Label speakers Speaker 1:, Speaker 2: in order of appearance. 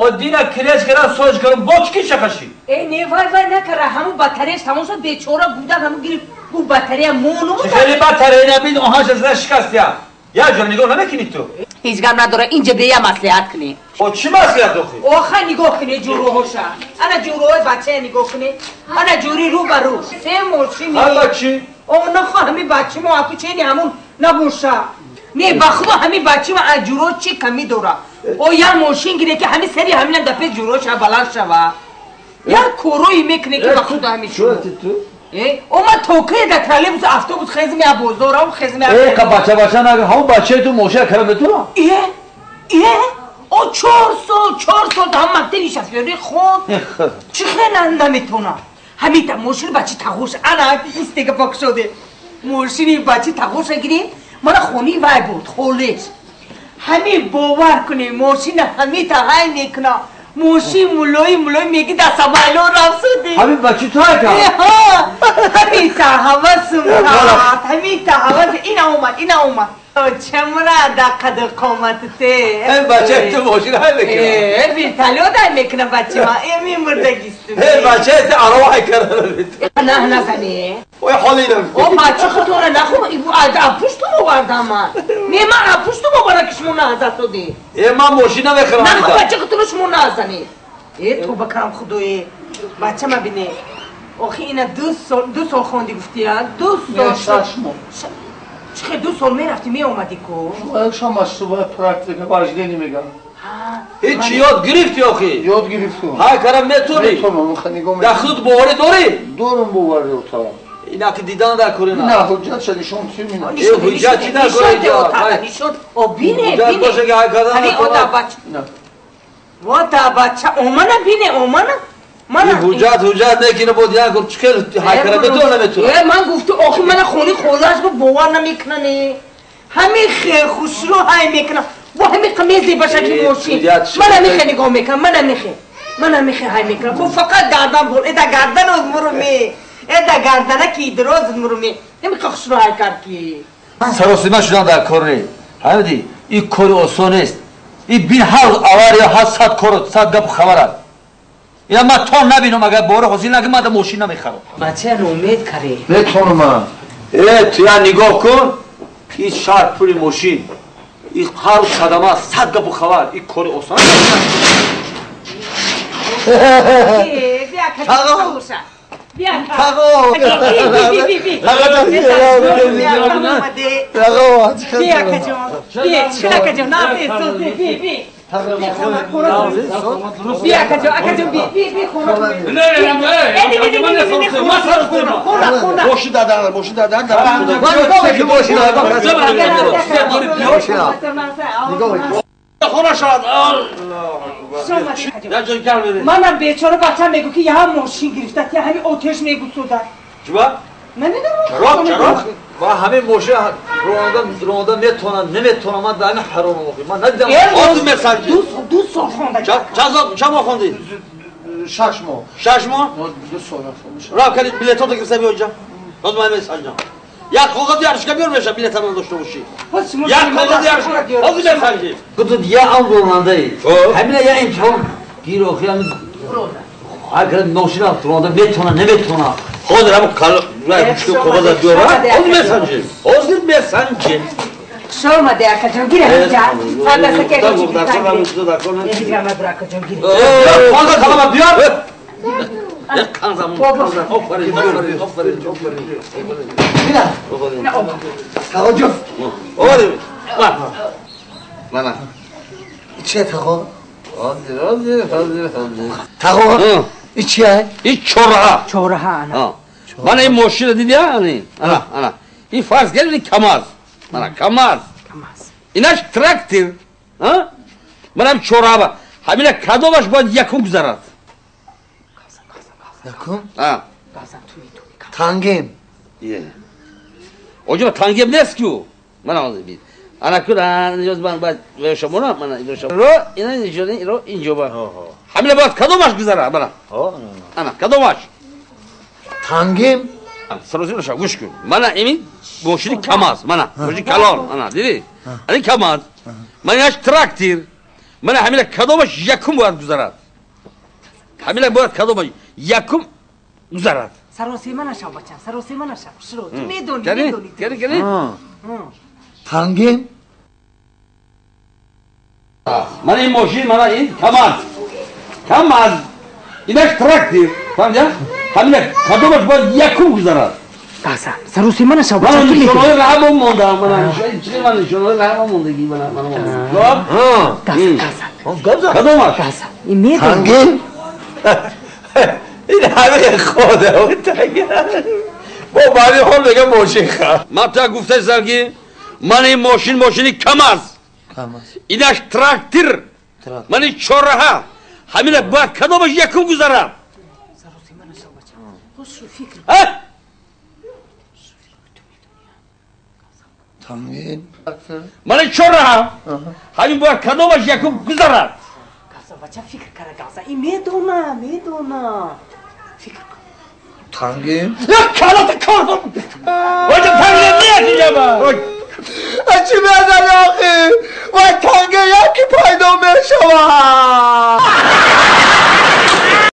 Speaker 1: O dina kireç kara soç karın boç ki şakaşı.
Speaker 2: Ne var ne kara hamı bataryası tamam sonra beçora burada hamı girip bu batarya monu mu?
Speaker 1: Şekeri bataryayla bir oha cezine şikast ya. Ya canım nigor ne kinit tu?
Speaker 2: Hiç gamra dora ince bir maslahat kini.
Speaker 1: O çi maslahat okuy?
Speaker 2: Oha nigor kini juru hoşa. Ana juru oy bache nigor kini. Ana juri ru baru. Sen morşini.
Speaker 1: Allah çi?
Speaker 2: O na hami bache mo aku çeni hamun na bursa. Ne baklı hami bache mo juru çi kami dora. O ya morşin gire ki hami seri hamilen dape juru şa balan şava. Ya koro yemek ne ki baklı da hami şu. Oma toke da trolebus avtobus xezmi abozora u xezmi.
Speaker 1: Ka bacha na ham bache tu moşa karam tu.
Speaker 2: O çorso da ham makte şoförü khod. Çıxenan namitona. Hamita moşil bachi taghoş ana istege pak şode. Moşili bachi taghoş giri mana khoni vay بود kholesh. Hami bovar kuni moşina hamita hay nekna. موشی مولوی میگی دست مایلو رفسودی
Speaker 1: همین بچی تو های که
Speaker 2: همین تا حواسم رفت همین تا حواس این اومد چمرا دقد قامتته
Speaker 1: این بچه تو موشین های میکنه
Speaker 2: بیر تلو در میکنه بچه ما ایمی مرده گیستم
Speaker 1: این بچه تو عروحی کرده بیتو
Speaker 2: نه نزنی
Speaker 1: وی حالی نمیکنه
Speaker 2: او بچه خطوره نخو اپوشتو ببردم من نه من اپوشتو ببرکش مونه ازتو دی
Speaker 1: من موشین نمیخرم
Speaker 2: نخو بچه خطورش مونه ازنی تو بکرم خدوی بچه ما بینه آخی اینا دو سال خوندی گفتی ها 2 سال چخه 2 سال میرفتی می اومدی کو
Speaker 3: شما از صبح پرکتیک واجدینی میگم
Speaker 1: هیچ یاد گرفتی آخی
Speaker 3: یاد گرفتم
Speaker 1: های کرم میتونی
Speaker 3: میتونم خنیگم
Speaker 1: در خود بواره داری
Speaker 3: دورم بواره اتاق
Speaker 1: اینا که دیدن در کورینا
Speaker 3: نه حجت شد نشون چی مینا
Speaker 1: حجت چی در کورینا
Speaker 2: نشون او بینه
Speaker 1: حجت باشه که های کردن
Speaker 2: هلی او دا بچه و دا بچه اومنه بینه اومنه
Speaker 1: این حجت نکنه بود یه گفت چکل های کرم میتونه نمیتونه
Speaker 2: من گفت آخی من خونی خودش با باور نمیکنه همین خیر خوش رو های میکنه و همین قمیزی باشه که موشی من همیخه نگاه میکنم من همیخه های میکنم و فقط گردن بول ایده گردن از مرومی ایده گردنه که دراز از مرومی همیخه خوش رو های کرد که
Speaker 1: سراسیمه شدن در کوری همین این کوری آسان است این بین هر آواری ها 100 کور 100 گپ خبرد اینا من تو نبینم اگر باره خوزی نگه من در موشی نمیخرم
Speaker 2: بچه رو امید کره
Speaker 3: میتونم
Speaker 1: تو یا نگاه کن این شهر پولی موشین این هر صدمه 100 گپ خبر این کوری آسان
Speaker 2: بیا کچه بیا
Speaker 1: خونه شد
Speaker 2: منم بیچاره بچه میگو که یه هم ماشین گرفته همین آتش میگو سوده
Speaker 1: چبا؟
Speaker 2: من نمیدونم
Speaker 1: چرا؟ و همه ماشین رونده میتونن نمیتونن من در این حرام موقعی من ندیدم آدم میسنجی
Speaker 2: 2 سال خونده
Speaker 1: چه ماه خوندی؟
Speaker 3: 6 ماه
Speaker 1: 6 ماه؟
Speaker 3: 2 سال
Speaker 1: راه کنید بلیتات رو گرفته بیاید اینجا باز من میسنجم یک کاغذ دیارشگاه بیار میشه بلیت من داشته باشی یک کاغذ دیارشگاه باز میسنجی گفتید یه ام رونده ای همینه یه امتحان گیر آخی همین اگر ماشین رونده میتونن نمیتونن خود هم رای بچه کاغذ بیارم باز میسنجی باز میسنجی
Speaker 2: شو اومده اکا جان گیره اینجا فردا سکه رو چی بیتن گیره دیگر مدر اکا جان گیره
Speaker 1: کاغذ کلام بیار یک کانزمون
Speaker 3: بینم تقا جفت
Speaker 1: من
Speaker 3: چیه تقا؟ تقا این چیه؟
Speaker 1: این چوره ها
Speaker 2: انا
Speaker 1: من این ماشین رو دیدی انا این فرض کرد این کماز اینش ترکتر من هم چوره ها همین کدومش باید یکم گذارد
Speaker 3: یکم؟
Speaker 1: تنگیم اوجا تنگیم نیست کیو من آمده بید انا کنم نیاز من باید به شما نه من این شما رو اینا اینجا با همین باید کدومش گذاره من انا کدومش
Speaker 3: تنگیم؟
Speaker 1: سروسی نشا گوش کن من این ماشین کماز من ماشین کلان انا دیدی این کماز من اینش ترکتر من همین کدومش یکم باید گذرد همین باید کدومش یکم گذرد
Speaker 2: سراسیمه نشو بچم سراسیمه نشو شروع تو میدونی
Speaker 1: گلی
Speaker 2: میدونی
Speaker 1: گلی گلی
Speaker 3: تنگیم
Speaker 1: من این ماشین من این کماز اینش تراکتور فهمیدی همین کدومش باید یکم گذرد
Speaker 2: قاسم سراسیمه نشو بچم
Speaker 1: من
Speaker 2: تو میدونی
Speaker 1: نشانه رقم موندم من نشانه رقم موندگی من
Speaker 2: قاسم قاسم
Speaker 1: کدومش
Speaker 2: قاسم این میدونی
Speaker 3: تنگیم
Speaker 4: این همه خوده و تنگیم با بانی هم بگه ماشین خواهد
Speaker 1: من تا گفته زرگی من این ماشینی کماز اینش تراکتور من این چهارراه همین باید کدومش یکم گذرم
Speaker 2: سراسیمه نشو بچم خوش رو فکر
Speaker 1: ها
Speaker 3: تنگیم
Speaker 1: من این چهارراه همین باید کدومش یکم گذرم
Speaker 2: قاسم بچم فکر کرده قاسم این میدونه فکر کن
Speaker 3: تنگیم
Speaker 1: یک کلات کار کن وجه تنگیم نیست اینجا با
Speaker 3: چی بزن آخی و تنگه یکی پیدا می شود